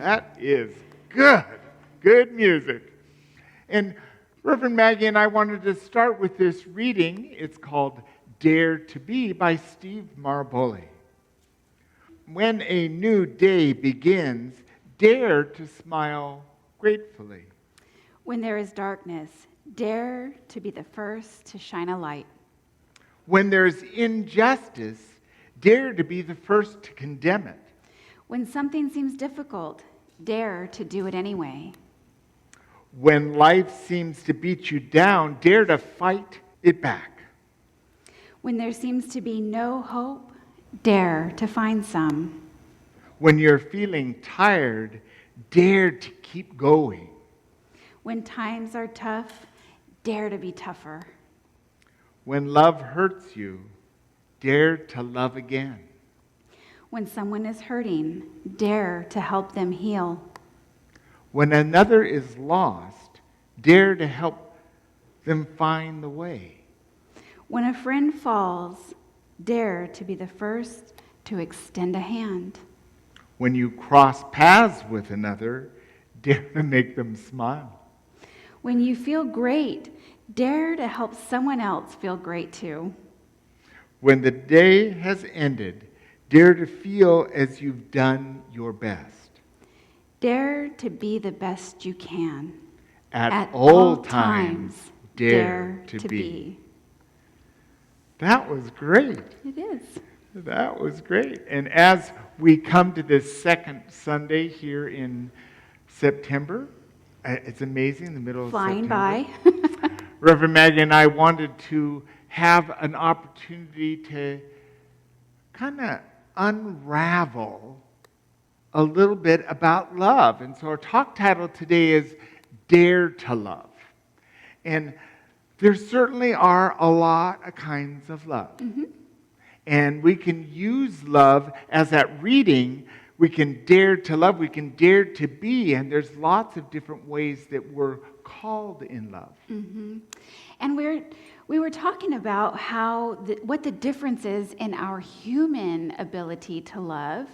That is good. Good music. And Reverend Maggie and I wanted to start with this reading. It's called Dare to Be by Steve Maraboli. When a new day begins, dare to smile gratefully. When there is darkness, dare to be the first to shine a light. When there's injustice, dare to be the first to condemn it. When something seems difficult, dare to do it anyway. When life seems to beat you down, dare to fight it back. When there seems to be no hope, dare to find some. When you're feeling tired, dare to keep going. When times are tough, dare to be tougher. When love hurts you, dare to love again. When someone is hurting, dare to help them heal. When another is lost, dare to help them find the way. When a friend falls, dare to be the first to extend a hand. When you cross paths with another, dare to make them smile. When you feel great, dare to help someone else feel great too. When the day has ended, dare to feel as you've done your best. Dare to be the best you can. At all times, dare to be. That was great. It is. That was great. And as we come to this second Sunday here in September, it's amazing, the middle of Flying September. by. Reverend Maggie and I wanted to have an opportunity to kind of unravel a little bit about love. And so our talk title today is Dare to Love. And there certainly are a lot of kinds of love. Mm-hmm. And we can use love as that reading. We can dare to love. We can dare to be. And there's lots of different ways that we're called in love. Mm-hmm. And we were talking about what the difference is in our human ability to love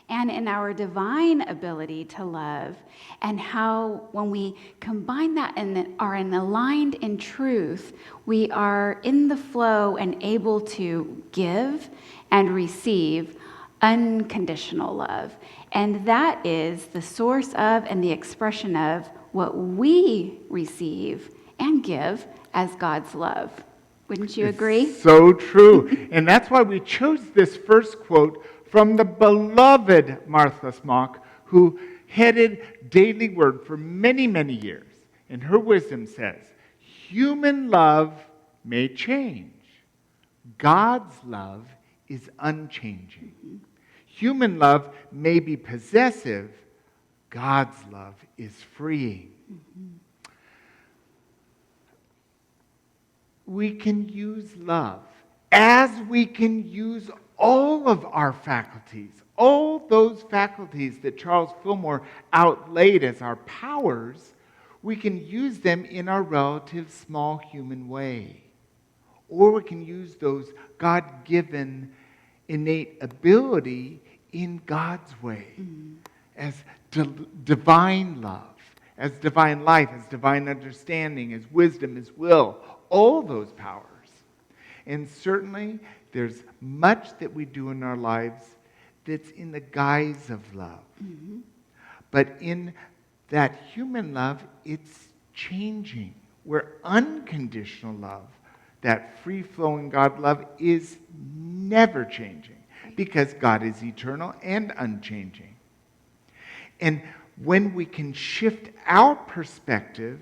and in our divine ability to love, and how when we combine that and are aligned in truth, we are in the flow and able to give and receive unconditional love. And that is the source of and the expression of what we receive and give as God's love. Wouldn't you agree? So true. And that's why we chose this first quote from the beloved Martha Smock, who headed Daily Word for many, many years. And her wisdom says, human love may change. God's love is unchanging. Mm-hmm. Human love may be possessive. God's love is freeing. Mm-hmm. We can use love as we can use all of our faculties, all those faculties that Charles Fillmore outlaid as our powers. We can use them in our relative small human way. Or we can use those God-given innate ability in God's way, as divine love, as divine life, as divine understanding, as wisdom, as will, all those powers. And certainly, there's much that we do in our lives that's in the guise of love. Mm-hmm. But in that human love, it's changing. Where unconditional love, that free-flowing God love, is never changing. Because God is eternal and unchanging. And when we can shift our perspective,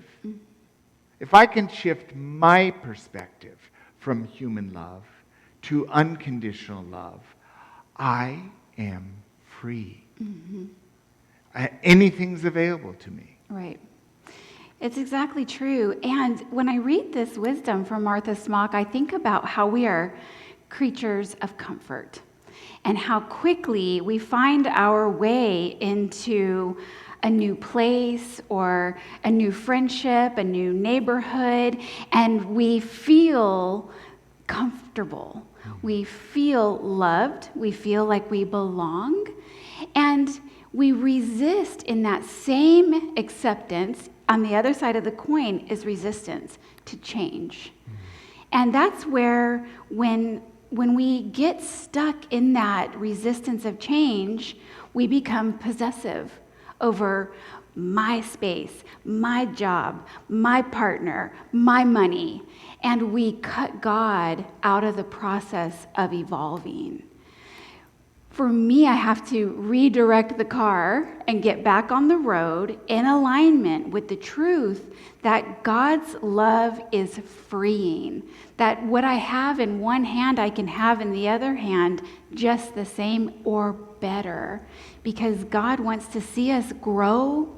if I can shift my perspective from human love to unconditional love, I am free. Mm-hmm. Anything's available to me. Right. It's exactly true. And when I read this wisdom from Martha Smock, I think about how we are creatures of comfort and how quickly we find our way into a new place or a new friendship, a new neighborhood, and we feel comfortable. We feel loved. We feel like we belong. And we resist in that same acceptance. On the other side of the coin is resistance to change. And that's where when we get stuck in that resistance of change, we become possessive over my space, my job, my partner, my money, and we cut God out of the process of evolving. For me, I have to redirect the car and get back on the road in alignment with the truth that God's love is freeing. That what I have in one hand, I can have in the other hand just the same or better. Because God wants to see us grow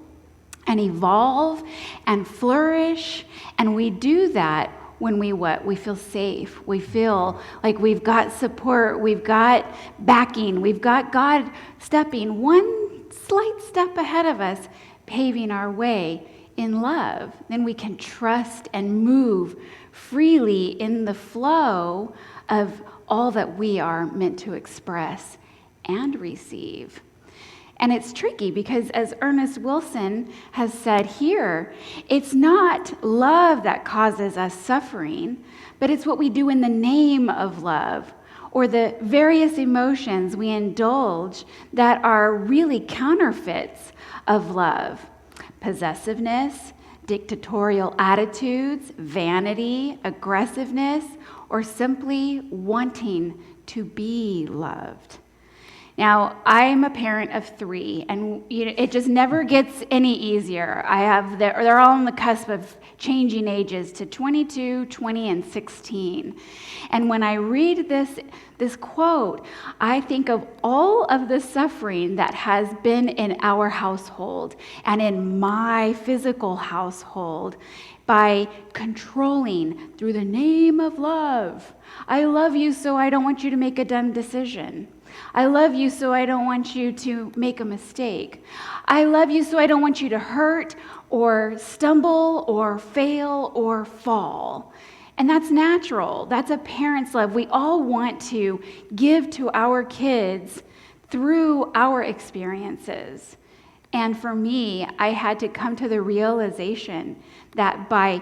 and evolve and flourish. And we do that when we what? We feel safe. We feel like we've got support. We've got backing. We've got God stepping one slight step ahead of us, paving our way in love. Then we can trust and move freely in the flow of all that we are meant to express and receive. And it's tricky because, as Ernest Wilson has said here, it's not love that causes us suffering, but it's what we do in the name of love, or the various emotions we indulge that are really counterfeits of love. Possessiveness, dictatorial attitudes, vanity, aggressiveness, or simply wanting to be loved. Now, I'm a parent of 3, and it just never gets any easier. They're all on the cusp of changing ages to 22, 20, and 16. And when I read this quote, I think of all of the suffering that has been in our household and in my physical household by controlling through the name of love. I love you, so I don't want you to make a dumb decision. I love you, so I don't want you to make a mistake. I love you, so I don't want you to hurt or stumble or fail or fall. And that's natural. That's a parent's love. We all want to give to our kids through our experiences. And for me, I had to come to the realization that by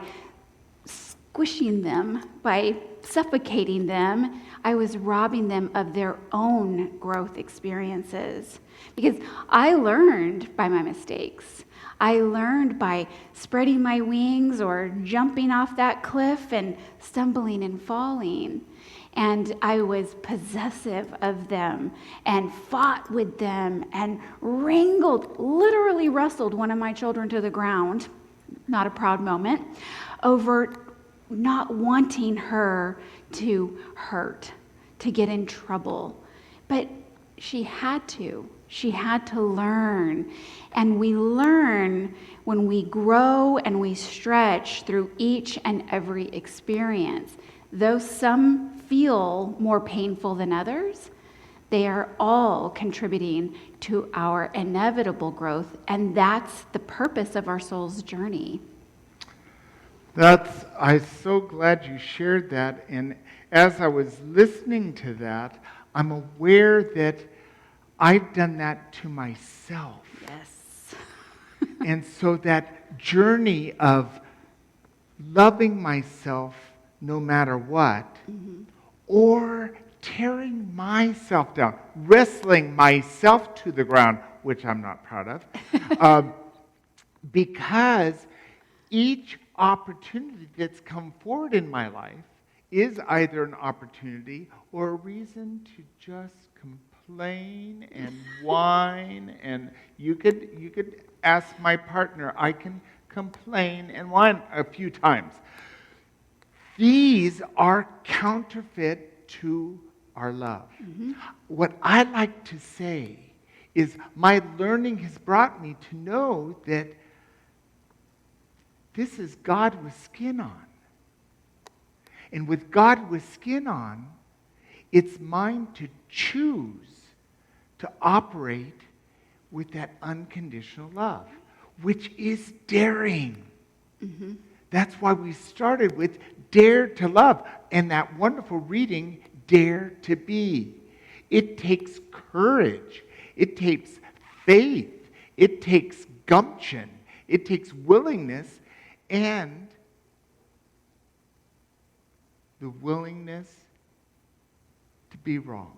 squishing them, by suffocating them, I was robbing them of their own growth experiences. Because I learned by my mistakes. I learned by spreading my wings or jumping off that cliff and stumbling and falling. And I was possessive of them and fought with them and wrangled, literally wrestled one of my children to the ground, not a proud moment, over not wanting her to hurt, to get in trouble. But she had to. She had to learn. And we learn when we grow and we stretch through each and every experience. Though some feel more painful than others, they are all contributing to our inevitable growth. And that's the purpose of our soul's journey. I'm so glad you shared that. And as I was listening to that, I'm aware that I've done that to myself. Yes. And so that journey of loving myself no matter what, or tearing myself down, wrestling myself to the ground, which I'm not proud of, because each opportunity that's come forward in my life is either an opportunity or a reason to just complain and whine. And you could ask my partner, I can complain and whine a few times. These are counterfeit to our love. What I like to say is my learning has brought me to know that this is God with skin on. And with God with skin on, it's mine to choose to operate with that unconditional love, which is daring. That's why we started with dare to love, and that wonderful reading, dare to be. It takes courage. It takes faith. It takes gumption. It takes willingness and the willingness to be wrong,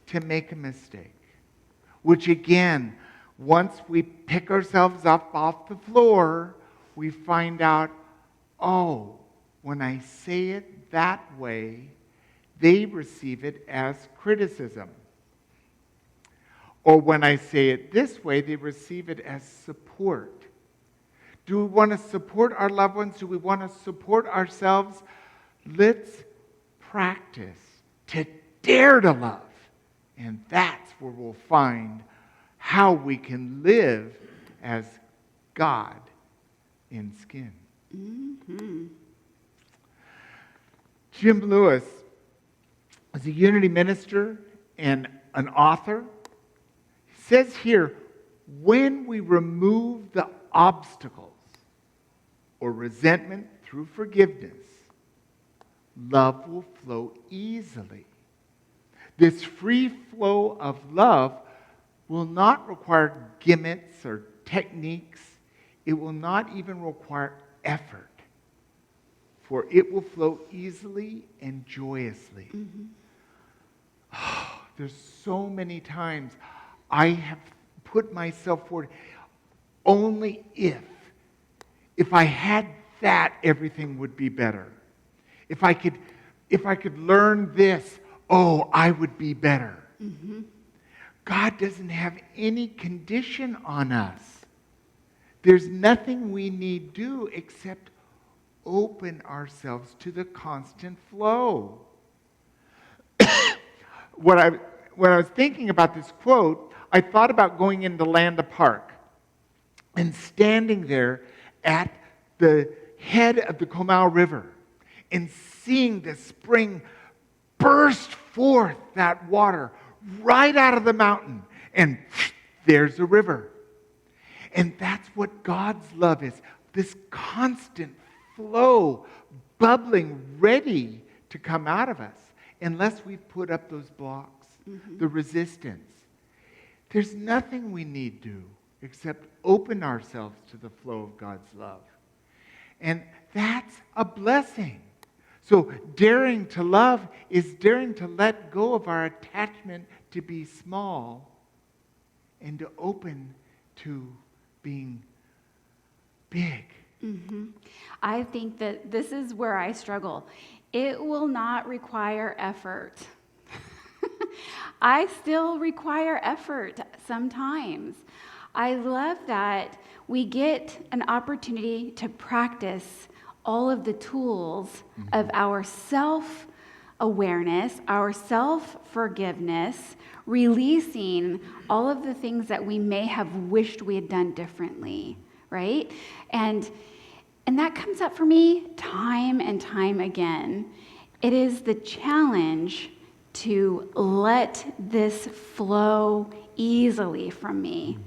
to make a mistake. Which again, once we pick ourselves up off the floor, we find out, oh, when I say it that way, they receive it as criticism. Or when I say it this way, they receive it as support. Do we want to support our loved ones? Do we want to support ourselves? Let's practice to dare to love. And that's where we'll find how we can live as God in skin. Mm-hmm. Jim Lewis is a unity minister and an author. He says here, when we remove the obstacles or resentment through forgiveness, love will flow easily. This free flow of love will not require gimmicks or techniques. It will not even require effort, for it will flow easily and joyously. Mm-hmm. Oh, there's so many times I have put myself forward. Only if I had that, everything would be better. If I could learn this, oh, I would be better. Mm-hmm. God doesn't have any condition on us. There's nothing we need do except open ourselves to the constant flow. When I was thinking about this quote, I thought about going into Landa Park and standing there at the head of the Comal River and seeing the spring burst forth that water right out of the mountain, and there's a river. And that's what God's love is, this constant flow, bubbling, ready to come out of us, unless we've put up those blocks, the resistance. There's nothing we need do except open ourselves to the flow of God's love. And that's a blessing. So daring to love is daring to let go of our attachment to be small and to open to being big. Mm-hmm. I think that this is where I struggle. It will not require effort. I still require effort sometimes. I love that we get an opportunity to practice all of the tools of our self-awareness, our self-forgiveness, releasing all of the things that we may have wished we had done differently, right? And that comes up for me time and time again. It is the challenge to let this flow easily from me.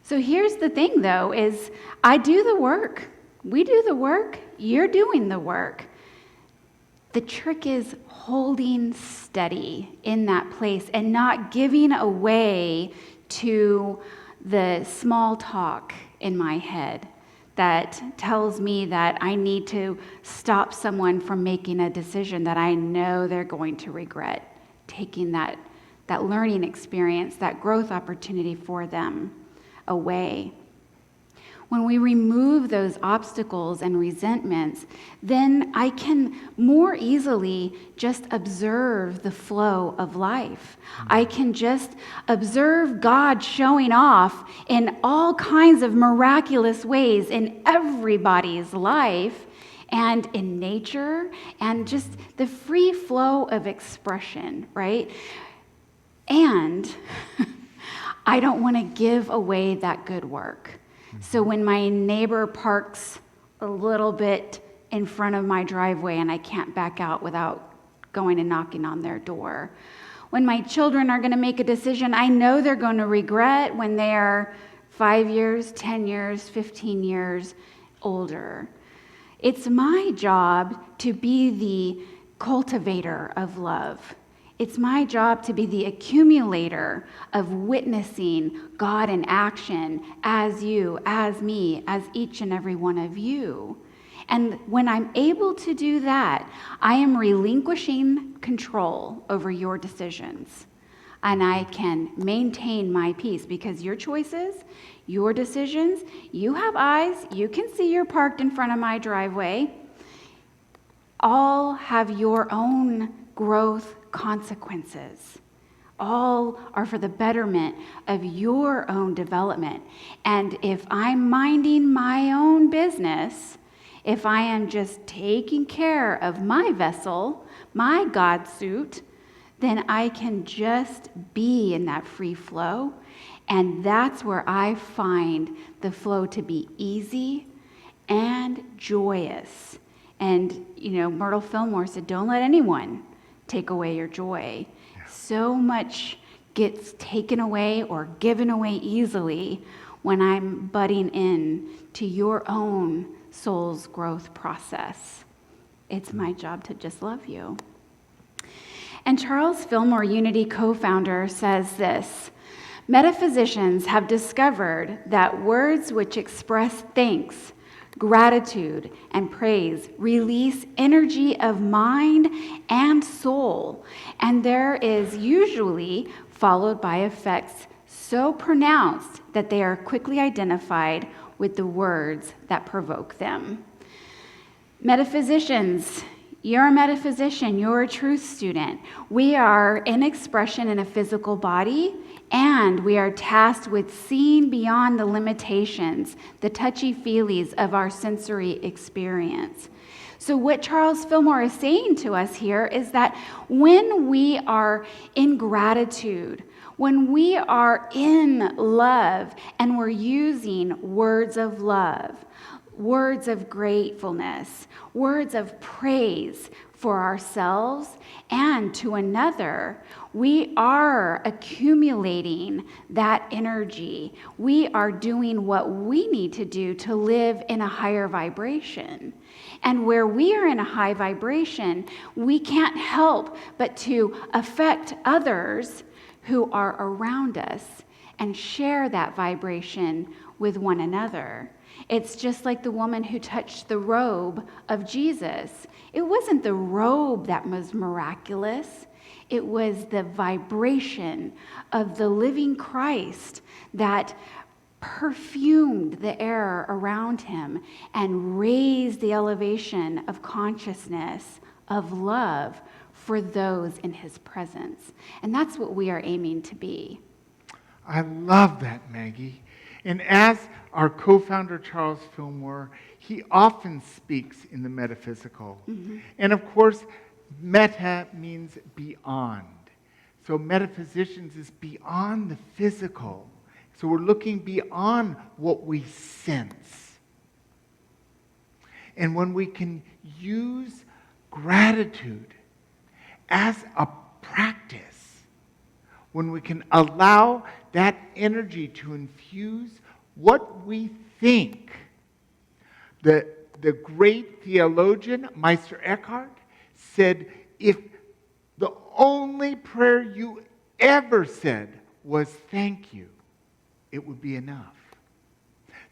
So here's the thing, though, is I do the work. We do the work. You're doing the work. The trick is holding steady in that place and not giving away to the small talk in my head that tells me that I need to stop someone from making a decision that I know they're going to regret, taking that learning experience, that growth opportunity for them away. When we remove those obstacles and resentments, then I can more easily just observe the flow of life. I can just observe God showing off in all kinds of miraculous ways in everybody's life and in nature and just the free flow of expression, right? And I don't want to give away that good work. So when my neighbor parks a little bit in front of my driveway and I can't back out without going and knocking on their door, when my children are going to make a decision I know they're going to regret when they are 5 years, 10 years, 15 years older, it's my job to be the cultivator of love. It's my job to be the accumulator of witnessing God in action as you, as me, as each and every one of you. And when I'm able to do that, I am relinquishing control over your decisions. And I can maintain my peace because your choices, your decisions, you have eyes, you can see you're parked in front of my driveway, all have your own growth consequences. All are for the betterment of your own development. And if I'm minding my own business, if I am just taking care of my vessel, my God suit, then I can just be in that free flow. And that's where I find the flow to be easy and joyous. And, Myrtle Fillmore said, don't let anyone take away your joy. Yeah. So much gets taken away or given away easily when I'm butting in to your own soul's growth process. It's my job to just love you. And Charles Fillmore, Unity co-founder, says this: metaphysicians have discovered that words which express thanks, gratitude, and praise release energy of mind and soul, and there is usually followed by effects so pronounced that they are quickly identified with the words that provoke them. Metaphysicians, you're a metaphysician, you're a truth student. We are in expression in a physical body, and we are tasked with seeing beyond the limitations, the touchy-feelies of our sensory experience. So what Charles Fillmore is saying to us here is that when we are in gratitude, when we are in love and we're using words of love, words of gratefulness, words of praise for ourselves and to another, we are accumulating that energy. We are doing what we need to do to live in a higher vibration. And where we are in a high vibration, we can't help but to affect others who are around us and share that vibration with one another. It's just like the woman who touched the robe of Jesus. It wasn't the robe that was miraculous. It was the vibration of the living Christ that perfumed the air around him and raised the elevation of consciousness, of love for those in his presence. And that's what we are aiming to be. I love that, Maggie. And as our co-founder, Charles Fillmore, he often speaks in the metaphysical. Mm-hmm. And of course, meta means beyond. So metaphysicians is beyond the physical. So we're looking beyond what we sense. And when we can use gratitude as a practice, when we can allow that energy to infuse what we think. The great theologian, Meister Eckhart, said, if the only prayer you ever said was thank you, it would be enough.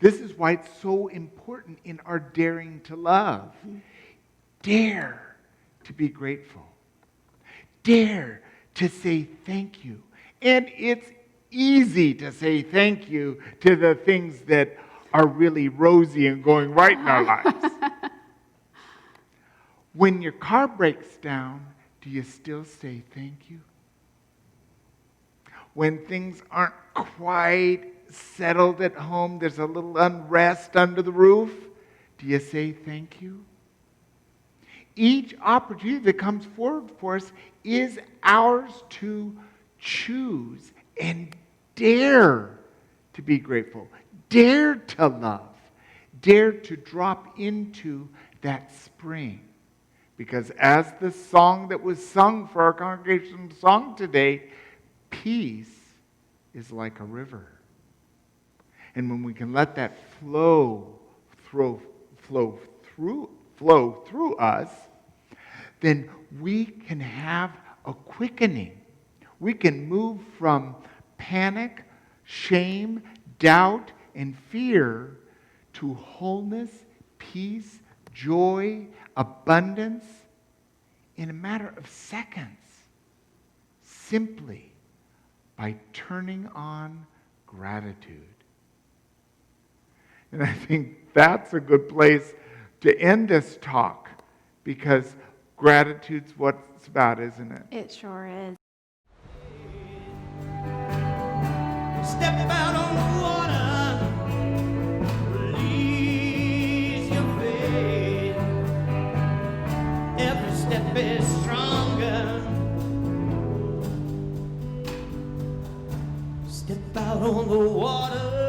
This is why it's so important in our daring to love. Dare to be grateful. Dare to say thank you. And it's easy to say thank you to the things that are really rosy and going right in our lives. When your car breaks down, do you still say thank you? When things aren't quite settled at home, there's a little unrest under the roof, do you say thank you? Each opportunity that comes forward for us is ours to choose and dare to be grateful, dare to love, dare to drop into that spring. Because as the song that was sung for our congregation song today, peace is like a river. And when we can let that flow through us, then we can have a quickening. We can move from panic, shame, doubt, and fear to wholeness, peace, joy, abundance in a matter of seconds, simply by turning on gratitude. And I think that's a good place to end this talk, because gratitude's what it's about, isn't it? It sure is. Step out on the water, release your faith. Every step is stronger. Step out on the water.